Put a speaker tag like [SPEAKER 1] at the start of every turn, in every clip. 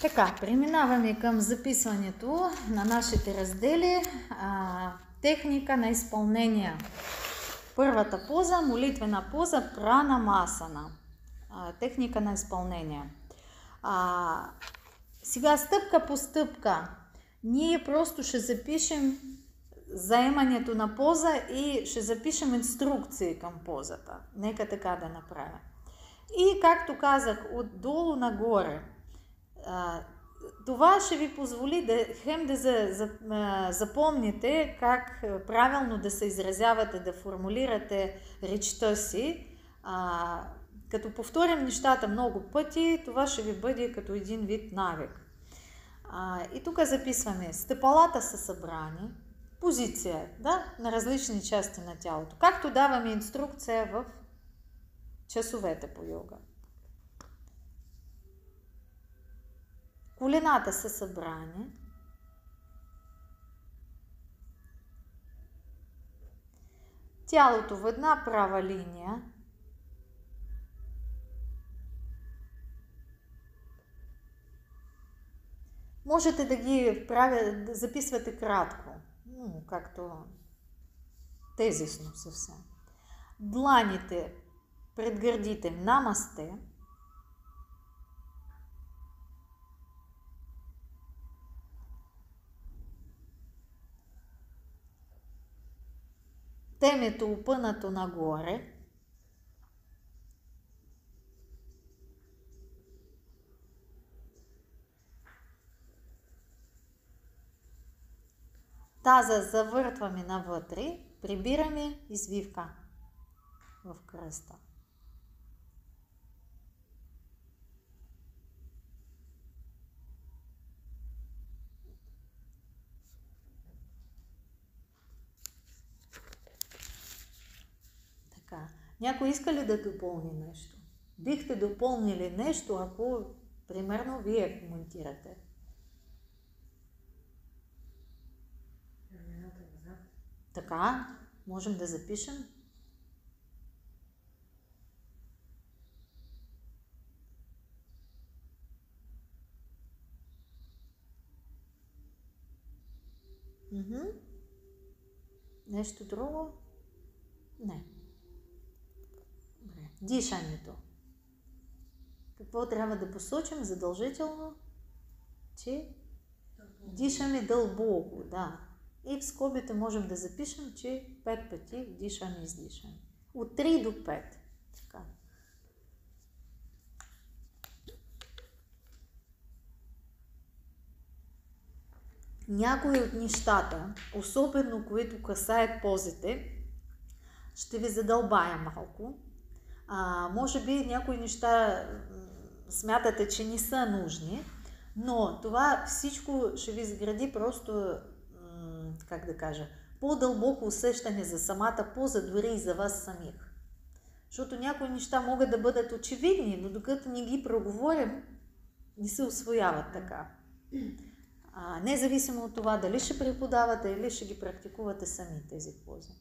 [SPEAKER 1] Така, преминаваме към записването на нашите раздели. Техника на изпълнение. Първата поза, молитвена поза, пранамасана. Техника на изпълнение. Сега стъпка по стъпка ние просто ще запишем заемането на поза и ще запишем инструкции към позата. Нека така да направя. И както казах, отдолу нагоре, това ще ви позволи да запомните как правилно да се изразявате, да формулирате речта си. Като повторим нещата много пъти, това ще ви бъде като един вид навик. И тук записваме: стъпалата са събрани, позиция, да, на различни части на тялото, както даваме инструкция в часовете по йога. Колената са събрани. Тялото в една права линия. Можете да ги записвате кратко, както тезисно съвсем. Дланите пред гърдите, намасте. Темето опънато нагоре. Таза завъртваме навътре, прибираме извивка в кръста. Така. Някой иска ли да допълни нещо? Бихте допълнили нещо, ако примерно вие коментирате. Така, можем да запишем. Нещо друго? Не. Добре. Дишането. Какво трябва да посочим задължително? Че дишаме дълбоко, да. И в скобите можем да запишем, че 5 пъти вдишаме и издишаме. От 3 до 5. Така. Някои от нещата, особено които касаят позите, ще ви задълбая малко. Може би някои неща смятате, че не са нужни, но това всичко ще ви изгради просто, как да кажа, по-дълбоко усещане за самата поза, дори и за вас самих. Защото някои неща могат да бъдат очевидни, но докато не ги проговорим, не се усвояват така. Независимо от това дали ще преподавате или ще ги практикувате сами тези пози.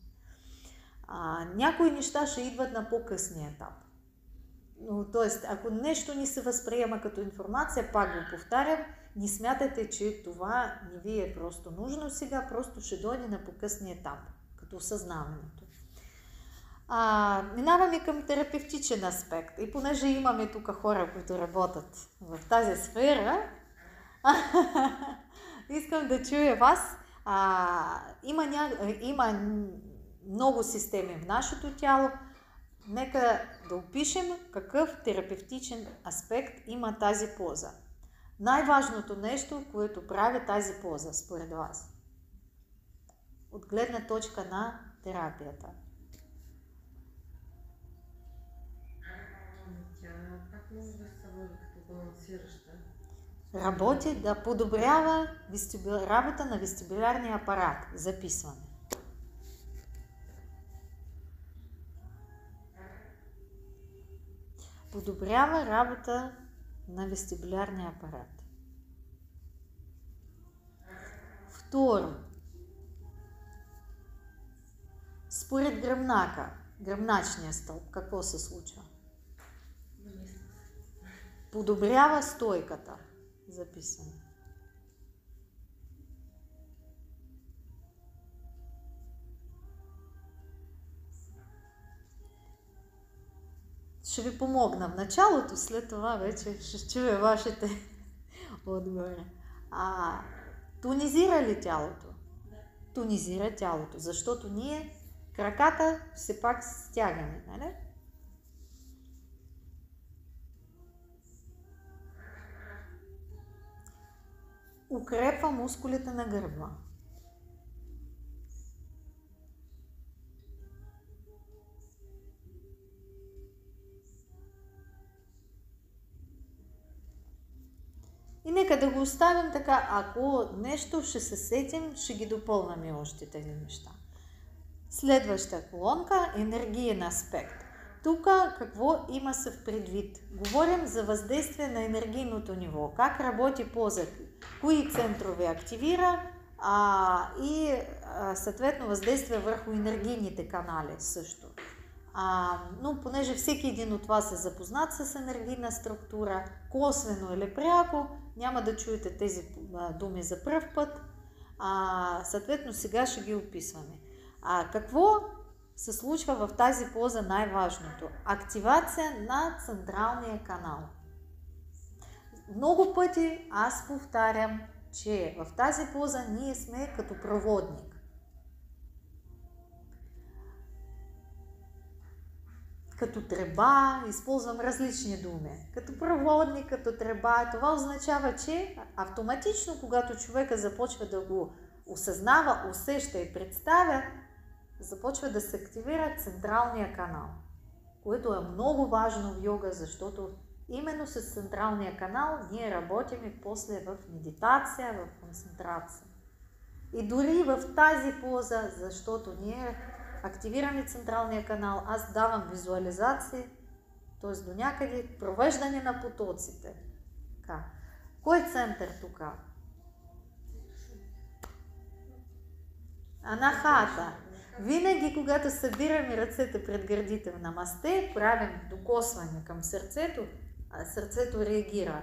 [SPEAKER 1] Някои неща ще идват на по-късния етап. Тоест, ако нещо ни се възприема като информация, пак го повтарям, не смятайте, че това не ви е просто нужно сега, просто ще дойде на по-късния етап, като осъзнаването. Минаваме към терапевтичен аспект. И понеже имаме тук хора, които работят в тази сфера, искам да чуя вас. Има много системи в нашето тяло. Нека да опишем какъв терапевтичен аспект има тази поза. Най-важното нещо, което прави тази поза, според вас, от гледна точка на терапията.
[SPEAKER 2] Тя как може да се води като балансираща?
[SPEAKER 1] Работи да подобрява работа на вестибулярния апарат. Записване. Подобрява работа на вестибулярния апарат. Второ, според гръбнака, гръбначния стълб, какво се случва? Подобрява стойката. записваме. Ще ви помогна в началото, след това вече ще чуя вашите отговори. Тонизира ли тялото? Тонизира тялото, защото ние краката все пак стягаме, нали? Укрепва мускулите на гърба. И нека да го оставим така, ако нещо ще се сетим, ще ги допълваме още тези неща. Следваща колонка – енергиен аспект. Тук какво има се в предвид? Говорим за въздействие на енергийното ниво, как работи позата, кои центрове активира и съответно въздействие върху енергийните канали също. Но понеже всеки един от вас е запознат с енергийна структура, косвено или пряко, няма да чуете тези думи за пръв път, съответно сега ще ги описваме. Какво се случва в тази поза най-важното? Активация на централния канал. Много пъти аз повтарям, че в тази поза ние сме като проводник. Като треба, използвам различни думи. Като проводник, като треба, това означава, че автоматично, когато човека започва да го осъзнава, усеща и представя, започва да се активира централния канал, което е много важно в йога, защото именно с централния канал ние работим и после в медитация, в концентрация. И дори в тази поза, защото ние активираме централния канал, аз давам визуализации, т.е. до някъде провеждане на потоците. Така. Кой център тук? Анахата. Винаги, когато събираме ръцете пред гърдите в намасте, правим докосване към сърцето, сърцето реагира.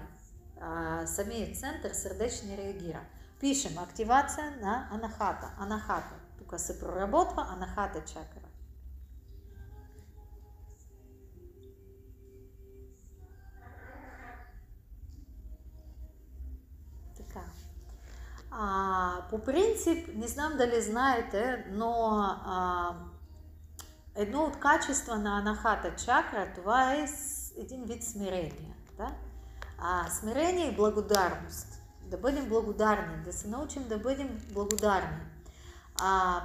[SPEAKER 1] Самият център сърдечен не реагира. Пишем активация на анахата. Анахата. Тук се проработва анахата чакра. Така. По принцип, не знам дали знаете, но едно от качества на анахата чакра, това е един вид смирение. Да? Смирение и благодарност. Да бъдем благодарни, да се научим да бъдем благодарни.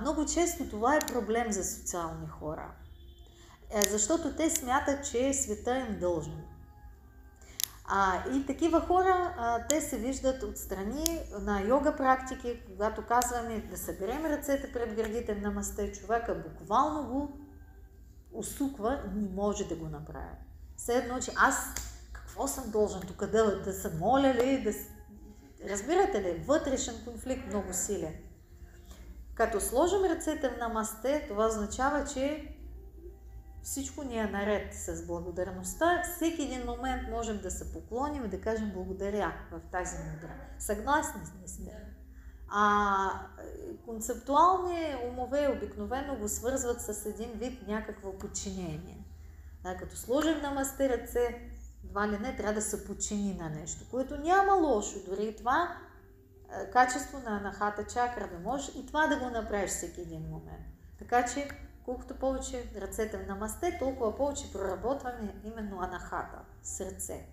[SPEAKER 1] Много често това е проблем за социални хора, защото те смятат, че света им дължен. И такива хора, те се виждат отстрани на йога практики, когато казваме да съберем ръцете пред гърдите на намасте, човека буквално го усуква и не може да го направи. Все едно, че аз какво съм должен тук да се моля ли, разбирате ли, вътрешен конфликт много силен. Като сложим ръцете в намасте, това означава, че всичко ни е наред с благодарността. Всеки един момент можем да се поклоним и да кажем благодаря в тази мудра. Съгласни сме. Концептуални умове обикновено го свързват с един вид някакво подчинение. Като сложим намасте ръце, едва ли не трябва да се подчини на нещо, което няма лошо. Дори това качество на анахата чакра да можеш и това да го направиш всеки един момент. Така че, колкото повече ръцете в намасте, толкова повече проработваме именно анахата, сърце.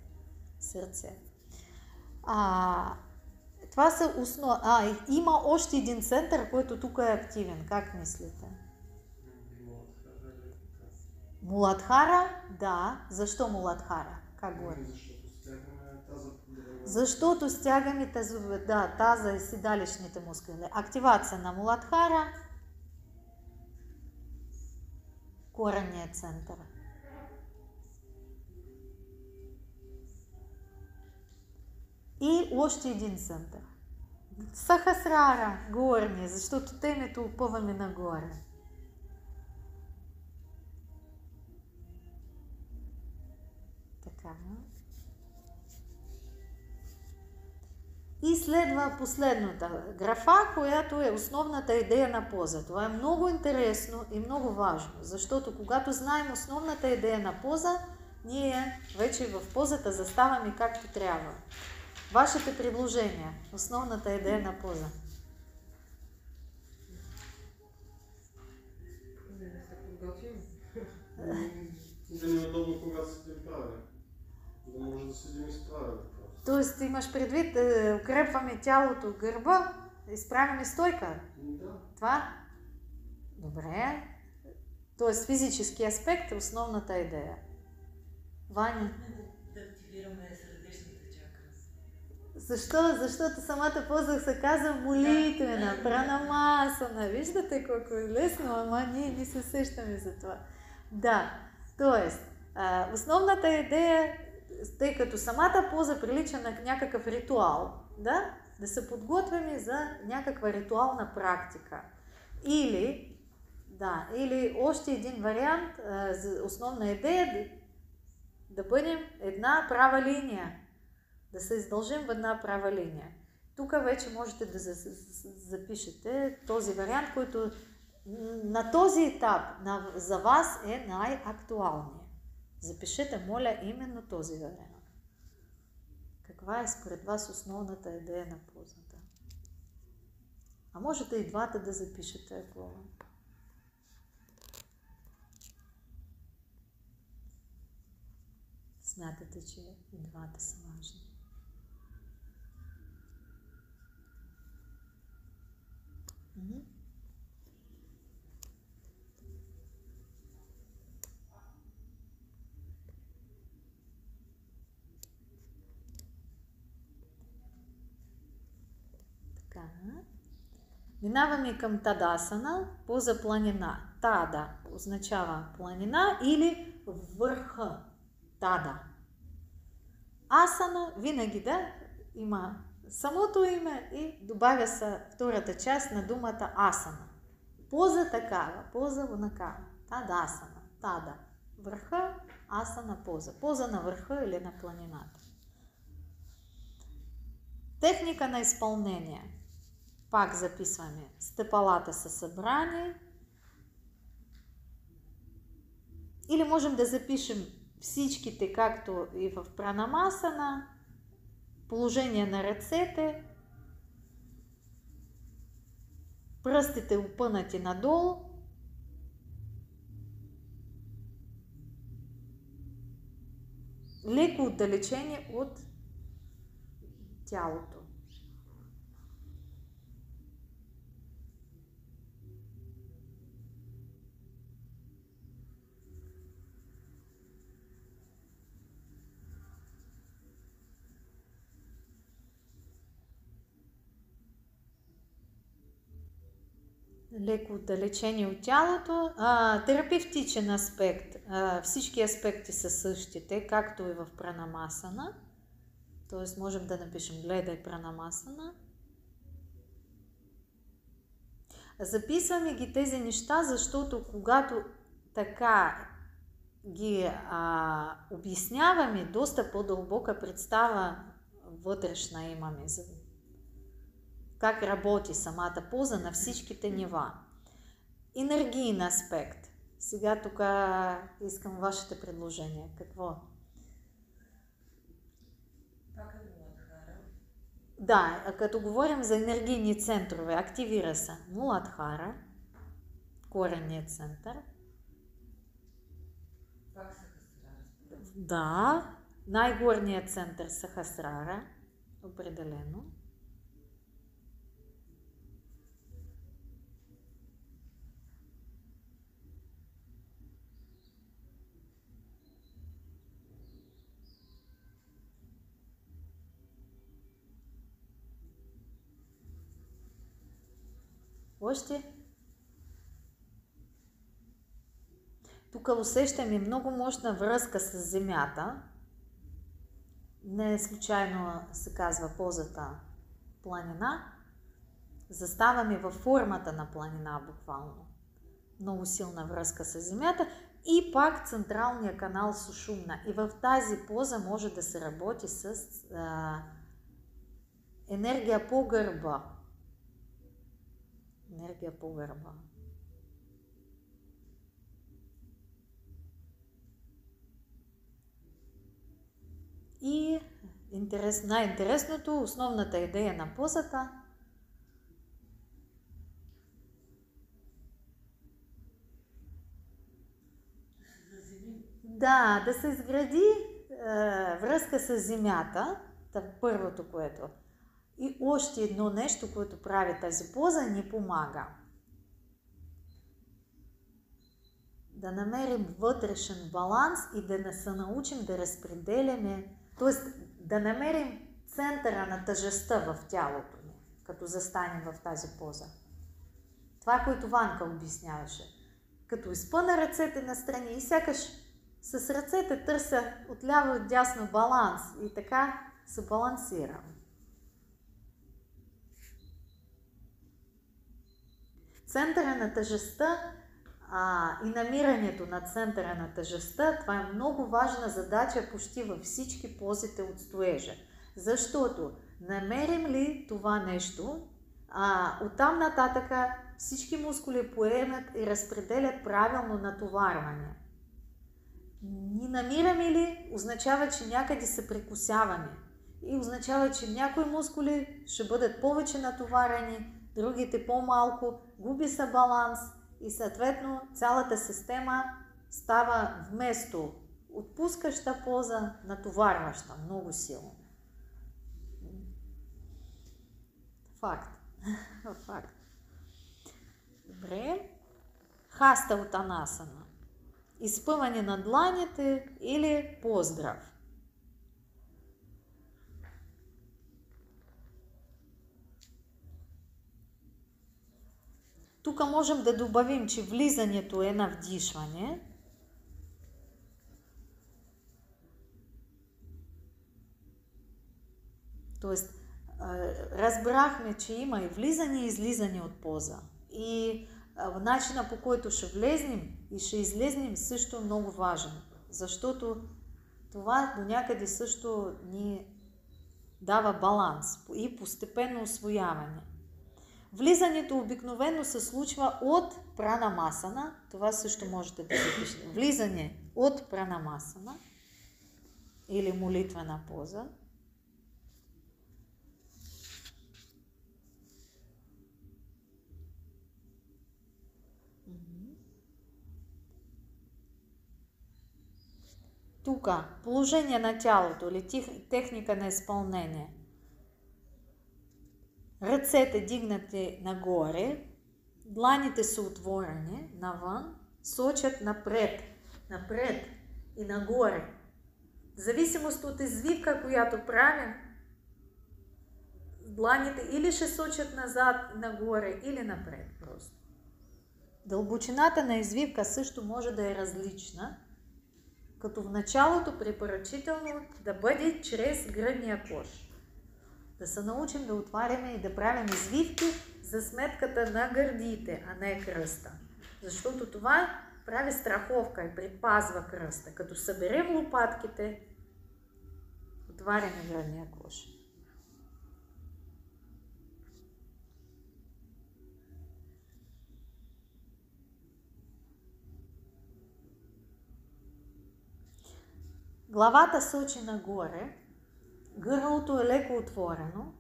[SPEAKER 1] Това са основа. Има още един център, който тук е активен. Как мислите? Муладхара? Да. Защо Муладхара? Как говори? Защото стягаме таза и седалищните мускули. Активация на Муладхара, коренния център. И още един център. Сахасрара, горния, защото темето опъваме нагоре. Така. следва последната графа, която е основната идея на поза. Това е много интересно и много важно, защото когато знаем основната идея на поза, ние вече в позата заставаме както трябва. Вашите предложения, основната идея на поза.
[SPEAKER 2] Не се подготвим.
[SPEAKER 3] Да ни е удобно, когато седим правилно. Да може да седим изправено.
[SPEAKER 1] Тоест имаш предвид, укрепваме тялото, гърба, изправяме стойка.
[SPEAKER 3] Да.
[SPEAKER 1] Това? Добре. Тоест физически аспект е основната идея. Ваня?
[SPEAKER 4] Да активираме сърдечната чакра.
[SPEAKER 1] Защо? Защото самата поза се казва молитвена, пранамасана. Виждате колко е лесно, ама ние не се сещаме за това. Да, т.е. основната идея, тъй като самата поза прилича на някакъв ритуал, да се подготвяме за някаква ритуална практика. Или още един вариант, основна идея да бъдем една права линия, да се издължим в една права линия. Тук вече можете да запишете този вариант, който на този етап за вас е най-актуалният. Запишете, моля, именно този вариант. Каква е според вас основната идея на позата? А можете и двата да запишете, ако смятате, че и двата са важни. Така. Минаваме към Тадасана, поза планина. Тада означава планина или върха. Тада. Асана винаги има самото име и добавя се втората част на думата асана. Поза такава, поза онакава. Тадасана. Тада. Върха, асана, поза. Поза на върха или на планината. Техника на изпълнение. Пак записваме. Стъпалата са събрани. Или можем да запишем всичките, както и в пранамасана, положение на ръцете, пръстите опънати надолу, леко отдалечени от тялото. Леко отдалечени от тялото. Терапевтичен аспект. Всички аспекти са същите, както и в пранамасана. Т.е. можем да напишем гледай пранамасана. Записваме ги тези неща, защото когато така ги обясняваме, доста по-дълбока представа вътрешна имаме за как работи самата поза на всичките нива. Енергиен аспект. Сега тук искам вашите предложения. Какво?
[SPEAKER 4] Пак е Муладхара.
[SPEAKER 1] Да, като говорим за енергийни центрове, активира се Муладхара, коренният център.
[SPEAKER 4] Пак Сахасрара.
[SPEAKER 1] Да, най-горният център Сахасрара, определено. Още? Тук усещаме много мощна връзка с земята. Не случайно се казва позата планина. Заставаме във формата на планина буквално. Много силна връзка с земята. И пак централния канал Сушумна. И в тази поза може да се работи с енергия по гърба. Енергия по гърба. И най-интересното, основната идея на позата да се изгради връзка с земята, първото което. И още едно нещо, което прави тази поза, ни помага. Да намерим вътрешен баланс и да се научим да разпределяме, т.е. да намерим центъра на тъжестта в тялото ни, като застанем в тази поза. Това, което Ванка обясняваше. Като изпъна ръцете настрани и сякаш с ръцете търся отляво и дясно баланс и така се балансирам. Центъра на тъжестта и намирането на центъра на тъжестта, това е много важна задача почти във всички позите от стоежа. Защото намерим ли това нещо, оттам нататък всички мускули поемат и разпределят правилно натоварване. Ни намираме ли, означава, че някъде се прекусяваме. И означава, че някои мускули ще бъдат повече натоварени, другите по-малко, губи се баланс и съответно цялата система става вместо отпускаща поза, натоварваща много силно. Факт. Факт. Добре. Хаста Утанасана. Изпъване на дланите или поздрав. Тук можем да добавим, че влизането е на вдишване. Тоест, разбрахме, че има и влизане и излизане от поза. И начина, по който ще влезнем и ще излезнем, също е много важен. Защото това до някъде също ни дава баланс и постепенно усвояване. Влизането обикновено се случва от пранамасана. Това също можете да запишете. Влизане от пранамасана или молитвена поза. Тук положение на тялото или техника на изпълнение. Ръцете дигнати нагоре, дланите са отворени навън, сочат напред и нагоре. В зависимост от извивка, която правим, дланите или ще сочат назад, нагоре или напред просто. Дълбочината на извивка също може да е различна, като в началото препоръчително да бъде чрез гръдния кош. Да се научим да отваряме и да правим извивки за сметката на гърдите, а не кръста. Защото това прави страховка и предпазва кръста. Като съберем лопатките, отваряме гръдния кош. Главата сочи нагоре, гърлото е леко отворено.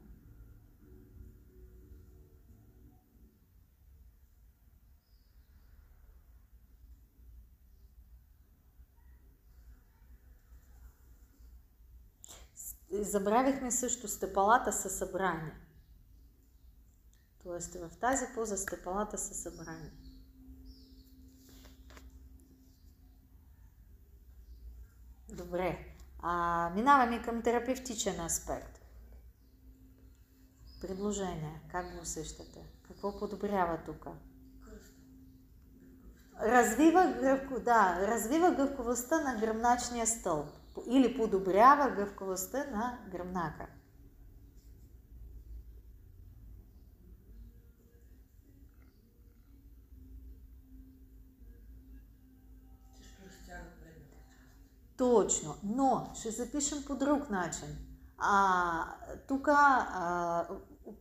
[SPEAKER 1] Забравихме също стъпалата са събрани. Тоест в тази поза стъпалата са събрани. Добре. Минаваме към терапевтичен аспект. Предложение. Как го усещате? Какво подобрява тук? Развива гъвкавостта на гръбначния стълб. Или подобрява гъвкавостта на гръбнака. Точно, но ще запишем по друг начин. Тук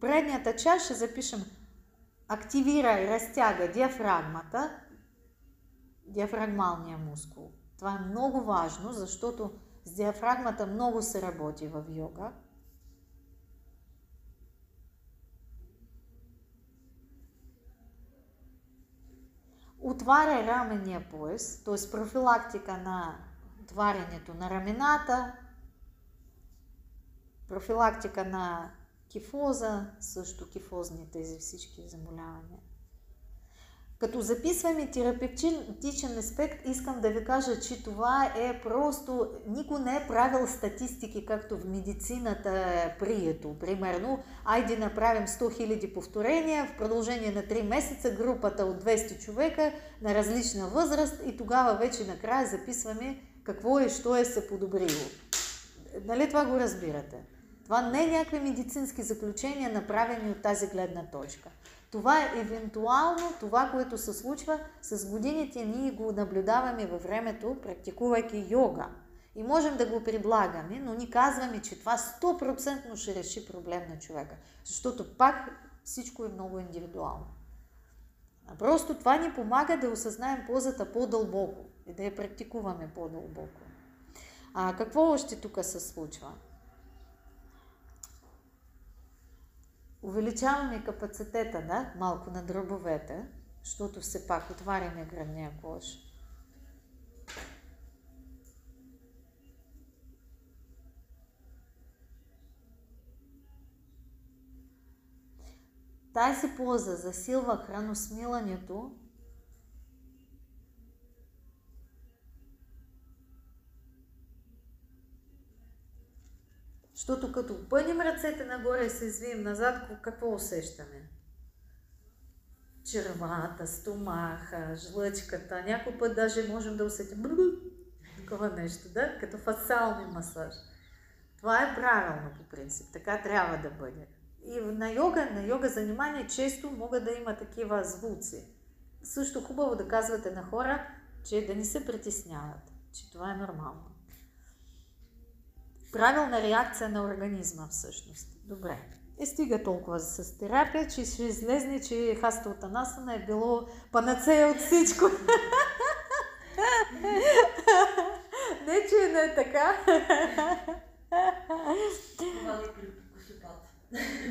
[SPEAKER 1] предната част ще запишем активира и разтяга диафрагмата, диафрагмалния мускул. Това е много важно, защото с диафрагмата много се работи в йога. Отваря раменния пояс, т.е. профилактика на отварянето на рамената, профилактика на кифоза, също кифозните всички заболявания. Като записваме терапевтичен аспект, искам да ви кажа, че това е просто... Никой не е правил статистики, както в медицината е прието. Примерно, айде направим 100 000 повторения, в продължение на 3 месеца групата от 200 човека на различна възраст и тогава вече накрая записваме какво е, що е се подобрило. Нали това го разбирате? Това не е някакви медицински заключения, направени от тази гледна точка. Това е евентуално това, което се случва с годините. Ние го наблюдаваме във времето, практикувайки йога. И можем да го предлагаме, но ни казваме, че това 100% ще реши проблем на човека. Защото пак всичко е много индивидуално. Просто това ни помага да осъзнаем позата по-дълбоко и да я практикуваме по-дълбоко. Какво още тук се случва? Увеличаваме капацитета, да, малко на дробовете, защото все пак отваряме гръдния кош. Тази поза засилва храносмилането, защото като пънем ръцете нагоре и се извием назад, какво усещаме? Червата, стомаха, жлъчката, някой път даже можем да усетим такова нещо, да? Като фасални масаж. Това е правилно по принцип, така трябва да бъде. И на йога занимания често могат да има такива звуци. Също хубаво да казвате на хора, че да не се притесняват, че това е нормално. Правилна реакция на организма всъщност. Добре. И стига толкова с терапия, че ще излезне, че Хаста Утанасана е било панацея от всичко. Не, че не е така.
[SPEAKER 4] Това ли при косопат?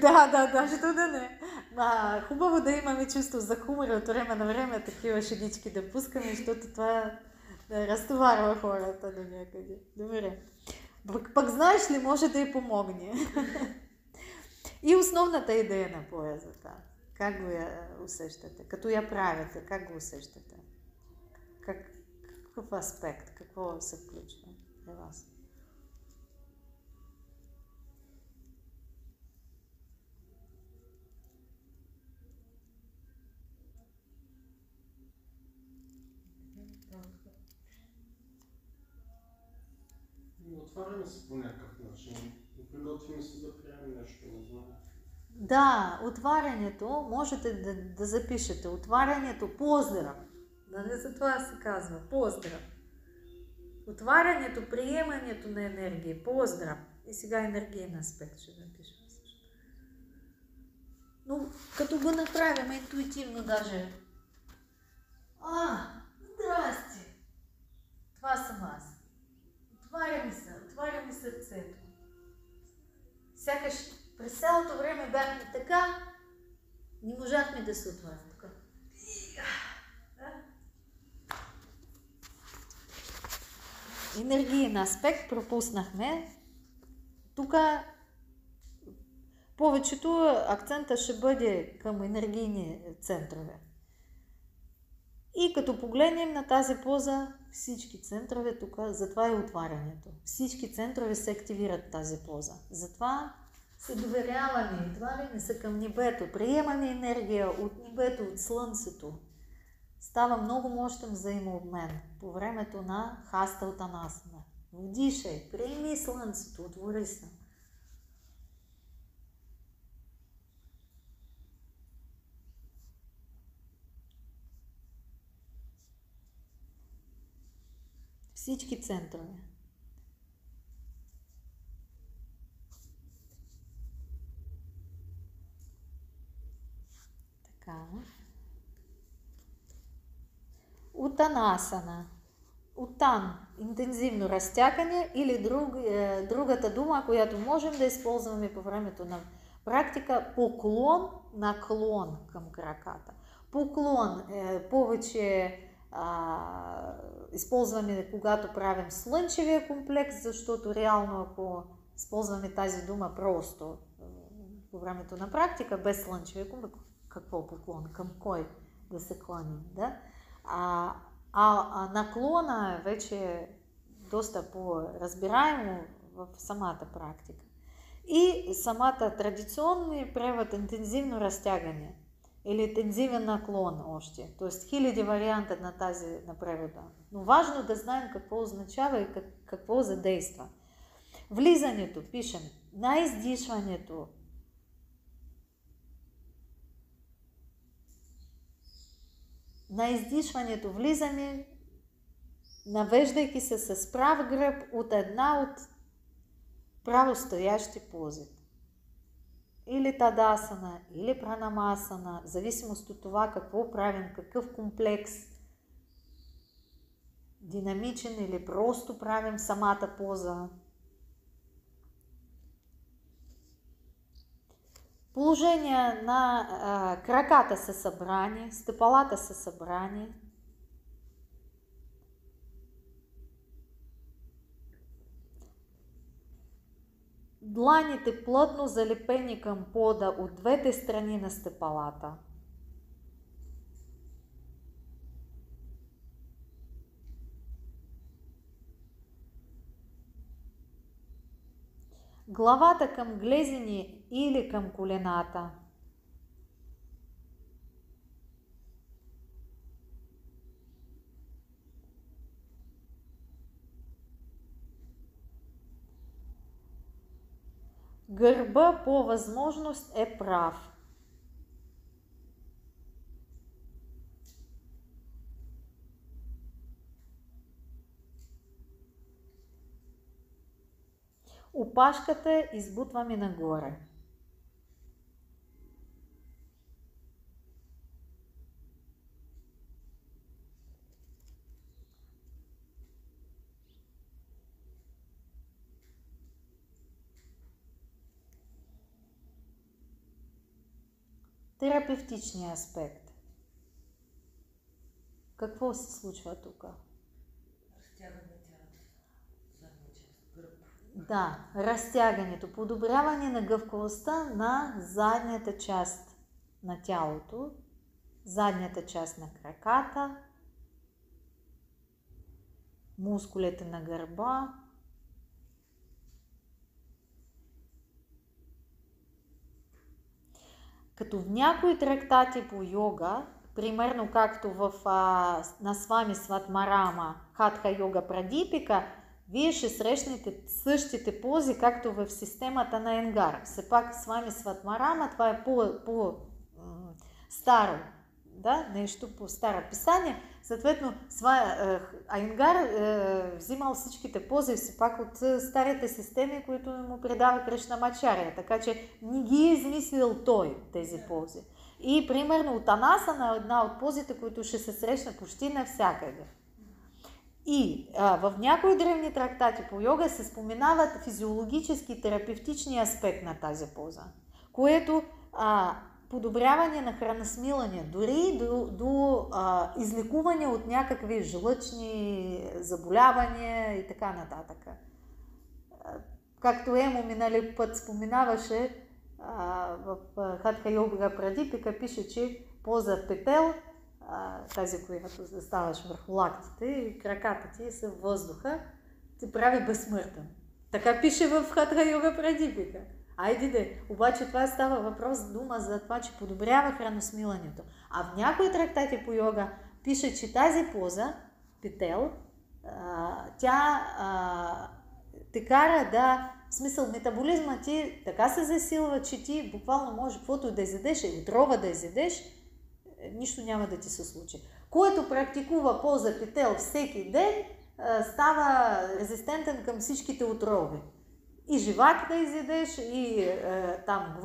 [SPEAKER 1] Да, що да не. Хубаво да имаме чувство за хумор от време на време, такива шегички да пускаме, защото това разтоварва хората до някъде. Добре. Пък знаеш ли, може да й помогне. И основната идея на поезата. Как го я усещате? Като я правите, как го усещате? Какъв аспект? Какво се включва при вас?
[SPEAKER 3] Отваряме се по някакъв начин. Приготвим се да приемем нещо, не знам.
[SPEAKER 1] Да, отварянето, можете да запишете. Отварянето, поздрав. Нали за това се казва, поздрав. Отварянето, приемането на енергия, поздрав. И сега енергиен аспект ще напишем също. Но като го направим интуитивно даже. Здрасти! Това съм аз. Отваряме сърцето. Сякаш през цялото време бяхме така, не можахме да се отварим. Така. Енергиен аспект пропуснахме. Тук повечето акцента ще бъде към енергийни центрове. И като погледнем на тази поза, всички центрове тук, затова е отварянето. Всички центрове се активират тази поза. Затова се доверяваме, отваряме се към небето, приемаме енергия от небето, от слънцето. Става много мощен взаимообмен по времето на Хаста Утанасана. Вдишай, приеми слънцето, отвори се. Всички центрове. Така. Утанасана. Утан. Интензивно разтягане или другата дума, която можем да използваме по времето на практика, поклон, наклон към краката. Поклон е повече използваме, когато правим слънчевия комплекс, защото реално, ако използваме тази дума просто по времето на практика, без слънчевия комплекс, какво поклон, към кой да се клоним, да? А наклона е вече доста по-разбираемо в самата практика. И самата традиционния превод интензивно разтягане или интензивен наклон още. Т.е. хиляди варианта на превода. Но важно да знаем какво означава и какво задейства. Влизането, пишем, на издишването. На издишването влизаме, навеждайки се с прав гръб от една от правостоящи пози. Или тадасана, или пранамасана, в зависимост от това какво правим, какъв комплекс, динамичен или просто правим самата поза. Положение на краката са събрани, стъпалата са събрани. Дланите плътно залепени към пода от двете страни на стъпалата. Главата към глезени или към колената. Гърба по възможност е прав. Опашката избутваме нагоре. Терапевтичния аспект. Какво се случва тук?
[SPEAKER 4] Разтягане тялото. Задна част, гръб.
[SPEAKER 1] Да, разтягането, подобряване на гъвкавостта на задната част на тялото, задната част на краката, мускулите на гърба. Като в някои трактати по йога, примерно както на Свами Сватмарама, Хатха Йога Прадипика, вие ще срещнете същите пози, както в системата на Енгар. Все пак Свами Сватмарама, това е по-старо, да? Нещо по-старо писание. Съответно, Айнгар взимал всичките пози все пак от старите системи, които му предава Кришнамачаря. Така че не ги е измислил той тези пози. И примерно Утанасана е една от позите, които ще се срещне почти навсякъде. И в някои древни трактати по йога се споменават физиологически и терапевтични аспект на тази поза, което подобряване на храносмилане, дори до излекуване от някакви жлъчни заболявания и така нататък. Както Емо минали път споменаваше, в Хатха Йога Прадипика пише, че поза петел, тази, която заставаш върху лактите и краката ти са в въздуха, ти прави безсмъртен. Така пише в Хатха Йога Прадипика. Айде де, обаче това става въпрос дума за това, че подобрява храносмилането. А в някои трактати по йога пише, че тази поза, петел, тя те кара да, в смисъл метаболизма ти така се засилва, че ти буквално може каквото да изядеш, отрова да изядеш, нищо няма да ти се случи. Който практикува поза петел всеки ден, става резистентен към всичките отрови. И живак да изядеш, и там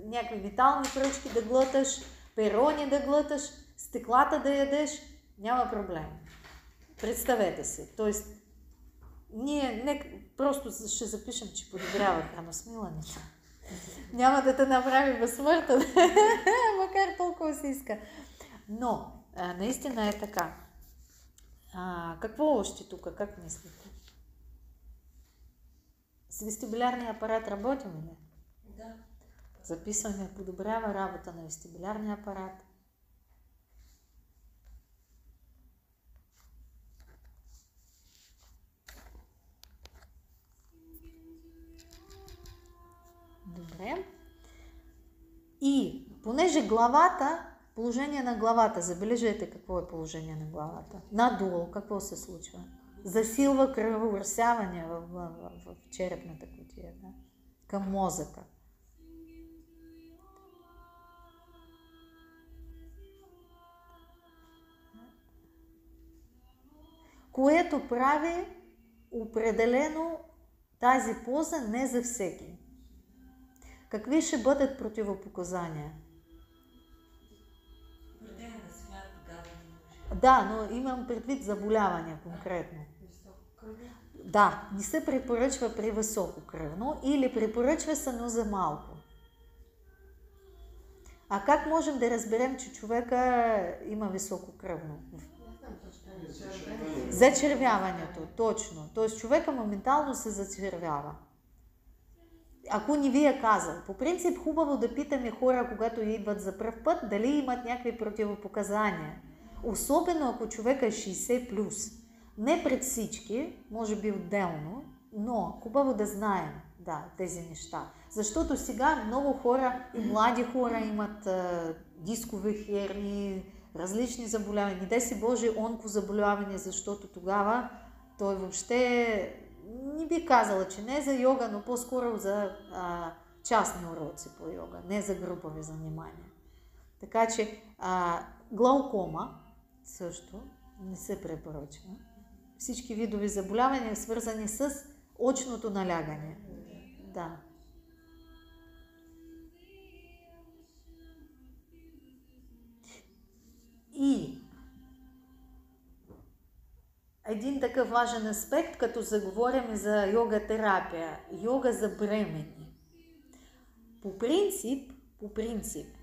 [SPEAKER 1] някакви метални пръчки да глъташ, перони да глъташ, стеклата да ядеш, няма проблем. Представете си. Тоест, ние просто ще запишем, че подобрява храносмилането. Няма да те направи безсмъртен, макар толкова се иска. Но, наистина е така. Какво още тук? Как мислите? С вестибулярния апарат работим ли?
[SPEAKER 4] Да.
[SPEAKER 1] Записваме, подобрява работа на вестибулярния апарат. Добре. И понеже главата, положение на главата, забележете какво е положение на главата. Надолу какво се случва? Засилва кръвообращаване в черепната кутия, да? Към мозъка. Което прави определено тази поза не за всеки. Какви ще бъдат противопоказания?
[SPEAKER 4] Въртене на свят, тогава не може.
[SPEAKER 1] Да, но имам предвид заболявания конкретно.
[SPEAKER 2] Висококръвно.
[SPEAKER 1] Да, не се препоръчва при висококръвно или препоръчва се, но за малко. А как можем да разберем, че човека има висококръвно?
[SPEAKER 2] Не знам точно.
[SPEAKER 1] Зачервяването, точно. Тоест човека моментално се зачервява. Ако не ви е казал. По принцип хубаво да питаме хора, когато идват за пръв път, дали имат някакви противопоказания. Особено ако човека е 60+. Не пред всички, може би отделно, но хубаво да знаем тези неща. Защото сега много хора и млади хора имат дискови херни, различни заболявания. Не дай си Боже онкозаболявания, защото тогава той въобще не би казала, че не е за йога, но по-скоро за частни уроци по йога, не за групови занимания. Така че глаукома също не се препоръчва. Всички видови заболявания, свързани с очното налягане. Да. И един такъв важен аспект, като заговорим за йога терапия, йога за бремени. По принцип,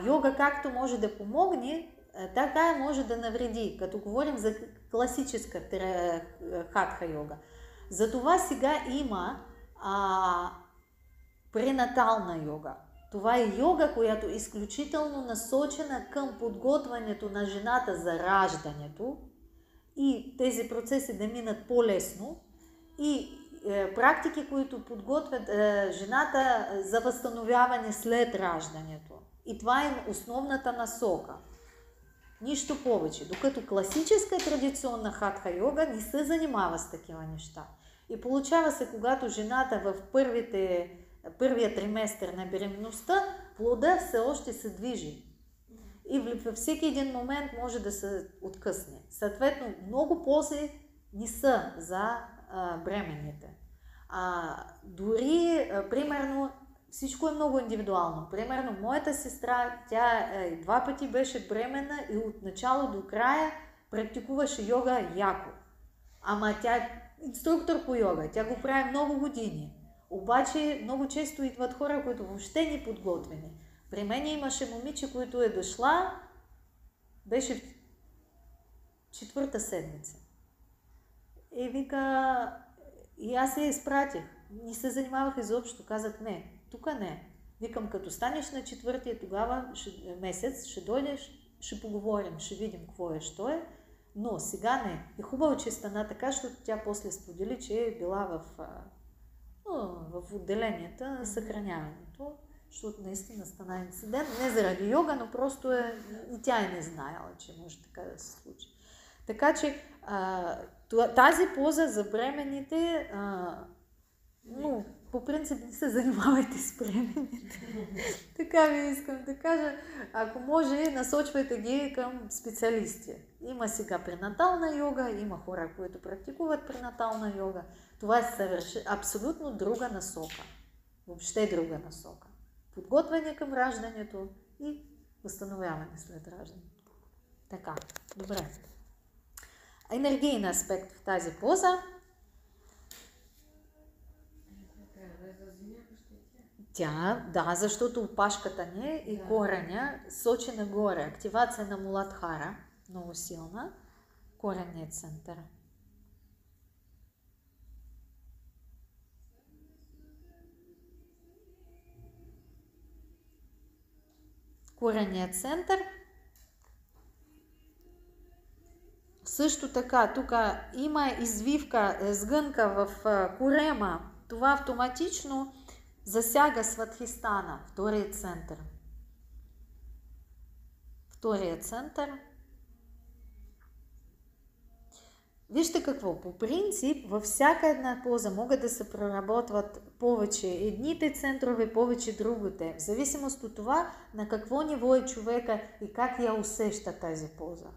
[SPEAKER 1] йога както може да помогне, така може да навреди, като говорим за класическа хатха йога. Затова сега има пренатална йога. Това е йога, която е изключително насочена към подготвянето на жената за раждането и тези процеси да минат по-лесно и практики, които подготвят жената за възстановяване след раждането. И това е основната насока. Нищо повече. Докато класическа традиционна хатха йога не се занимава с такива неща. И получава се, когато жената в първия триместър на беременността, плода все още се движи. И във всеки един момент може да се откъсне. Съответно, много пози не са за бременните. Дори, примерно, всичко е много индивидуално. Примерно, моята сестра, тя 2 пъти беше бременна и от начало до края практикуваше йога яко. Ама тя е инструктор по йога, тя го прави много години. Обаче много често идват хора, които въобще не подготвени. При мен имаше момиче, която е дошла, беше в 4-та седмица. И вика, и аз я изпратих. Не се занимавах изобщо. Казах, не, тук не. Викам, като станеш на 4-тия тогава месец, ще дойдеш, ще поговорим, ще видим какво е, що е. Но сега не. И хубаво, че стана така, защото тя после сподели, че е била в отделенията на съхраняването, защото наистина стана инцидент. Не заради йога, но просто и тя не знаела, че може така да се случи. Така че тази поза за бременните, по принцип не се занимавайте с бременните. Така ви искам да кажа. Ако може, насочвайте ги към специалисти. Има сега пренатална йога, има хора, които практикуват пренатална йога. Това е абсолютно друга насока. Въобще друга насока. Подготвяне към раждането и възстановяване след раждането. Така, добре. Енергийен аспект в тази поза. Да, защото опашката ни и кореня сочи нагоре. Активация на Муладхара, много силна. Коренният център. Коренният център. Също така, тук има извивка, сгънка в корема. Това автоматично засяга Свадхистана, вторият център. Вторият център. Вижте какво, по принцип във всяка една поза могат да се проработват повече едните центрове, повече другите, в зависимост от това на какво ниво е човека и как я усеща тази поза.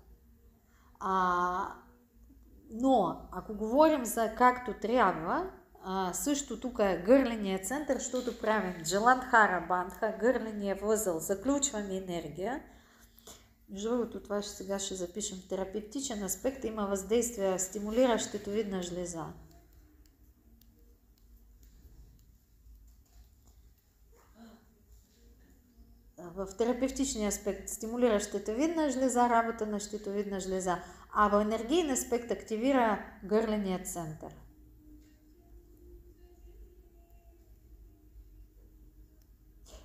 [SPEAKER 1] Но ако говорим за както трябва, също тук е гърления център, защото правим Джаландхара Бандха, гърления възъл, заключваме енергия. Между другото, това сега ще запишем. Терапевтичен аспект, има въздействие, стимулира щитовидна жлеза. В терапевтичния аспект стимулира щитовидна жлеза, работа на щитовидна жлеза, а в енергийен аспект активира гърления център.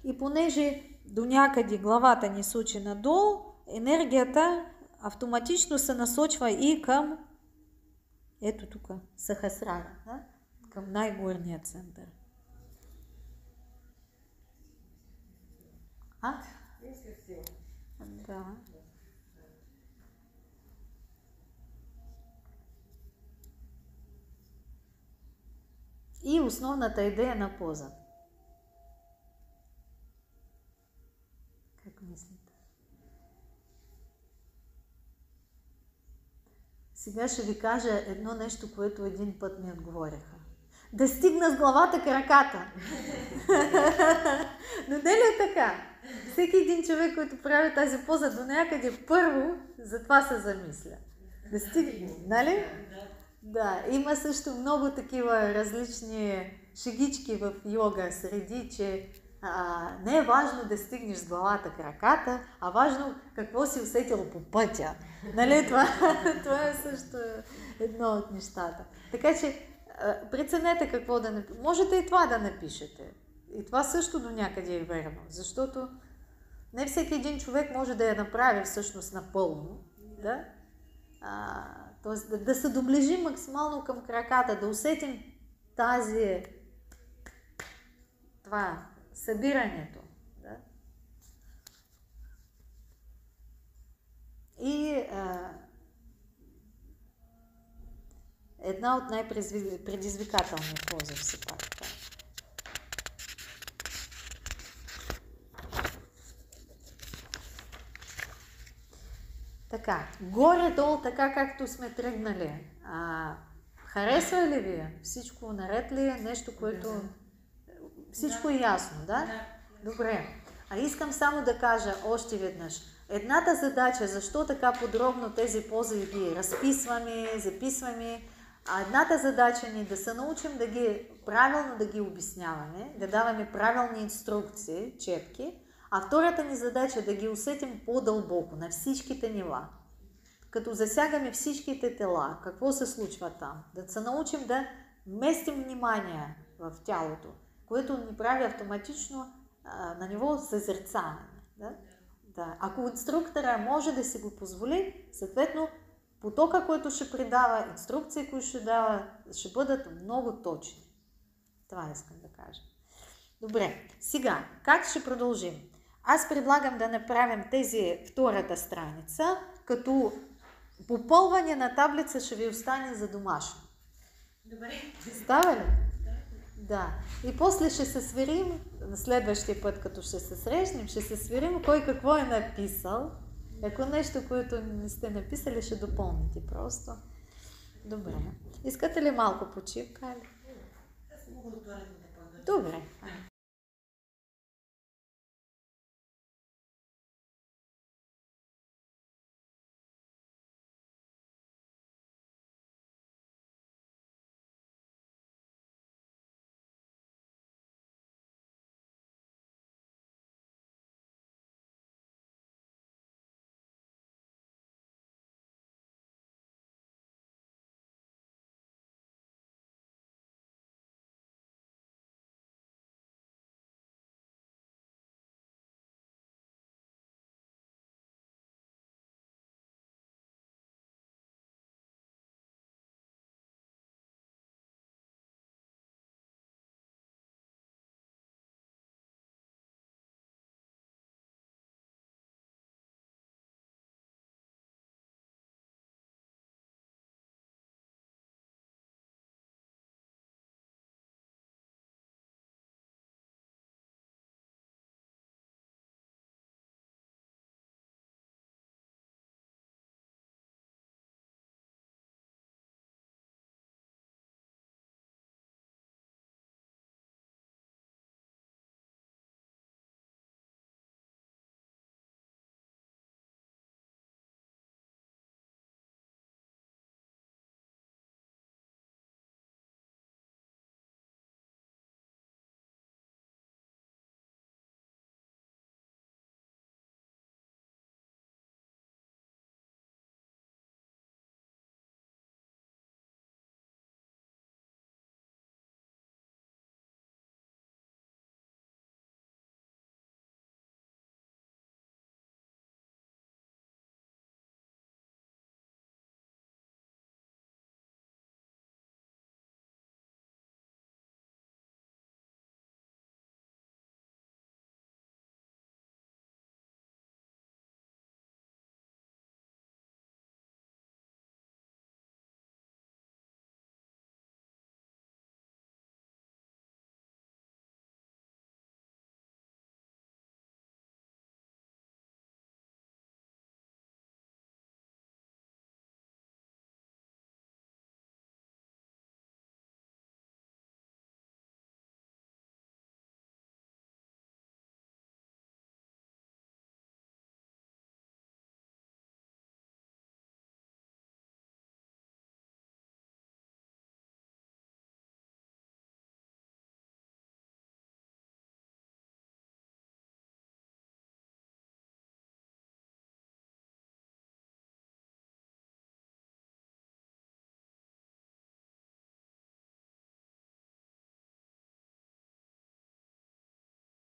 [SPEAKER 1] И понеже до някъде главата ни сочи надолу, енергията автоматично се насочва и към, ето тук, Сахасрара, да? Към най-горния център. Да. И основната идея на поза. Как мислите? Сега ще ви кажа едно нещо, което един път ми отговориха. Да стигна с главата краката. Но не ли е така? Всеки един човек, който прави тази поза до някъде, първо за това се замисля. Да стигне, нали? Да, има също много такива различни шегички в йога среди, че не е важно да стигнеш с главата краката, а важно какво си усетил по пътя. Нали? Това е също едно от нещата. Така че преценете какво да напишете. Можете и това да напишете. И това също до някъде е верно, защото не всеки един човек може да я направи всъщност напълно. Да? Тоест да се доближим максимално към краката, да усетим това събирането. Да? И една от най-предизвикателни пози все пак. Така, горе-долу, така както сме тръгнали. Харесва ли ви? Всичко наред ли е? Нещо, което... Всичко е ясно, да? Добре. Искам само да кажа още веднъж. Едната задача, защо така подробно тези пози ги разписваме, записваме, едната задача ни да се научим правилно да ги обясняваме, да даваме правилни инструкции, четки, а втората ни задача е да ги усетим по-дълбоко, на всичките нива. Като засягаме всичките тела, какво се случва там. Да се научим да местим внимание в тялото, което ни прави автоматично на ниво съзерцаване. Да. Ако инструктора може да си го позволи, съответно потока, който ще предава, инструкции, които ще дава, ще бъдат много точни. Това искам да кажа. Добре, сега, как ще продължим? Аз предлагам да направим втората страница, като попълване на таблица ще ви остане за домашно.
[SPEAKER 4] Добре.
[SPEAKER 1] Става ли? Да. И после ще се сверим, на следващия път, като ще се срещнем, ще се сверим кой какво е написал. Ако нещо, което не сте написали, ще допълните просто. Добре. Искате ли малко почивка?
[SPEAKER 4] Аз мога да отворя да пада.
[SPEAKER 1] Добре.